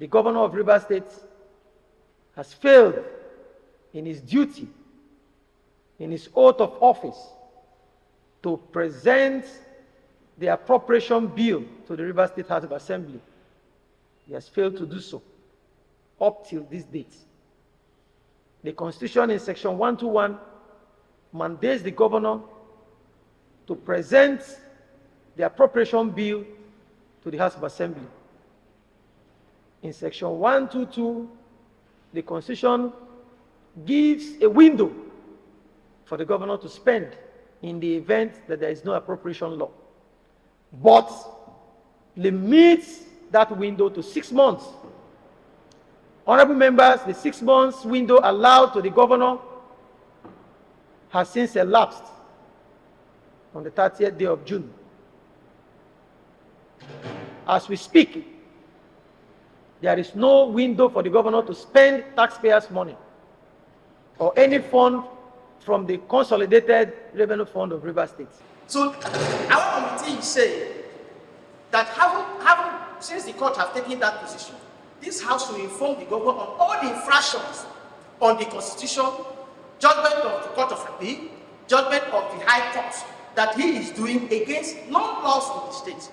the governor of Rivers State has failed in his duty, in his oath of office, to present the appropriation bill to the Rivers State House of Assembly. He has failed to do so up till this date. The Constitution in Section 121 mandates the governor to present the appropriation bill to the House of Assembly. In Section 122, the Constitution gives a window for the governor to spend in the event that there is no appropriation law, but limits that window to 6 months. Honorable members, the 6 months window allowed to the governor has since elapsed on the 30th day of June. As we speak, there is no window for the governor to spend taxpayers' money or any fund from the Consolidated Revenue Fund of Rivers State. So, our committee is saying that since the court have taken that position, this House will inform the governor on all the infractions on the Constitution, judgment of the Court of Appeal, judgment of the High Court that he is doing against non-laws in the state.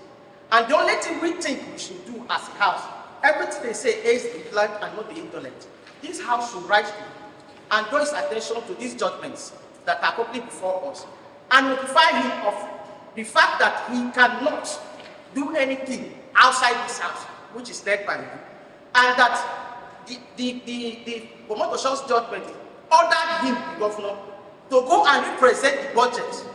And the only thing we think we should do as a House, everything they say is the vigilant and not the indolent. This House should write and draw his attention to these judgments that are currently before us and notify him of the fact that he cannot do anything outside this House, which is led by him, and that the Omotosho's judgment ordered him, the governor, to go and represent the budget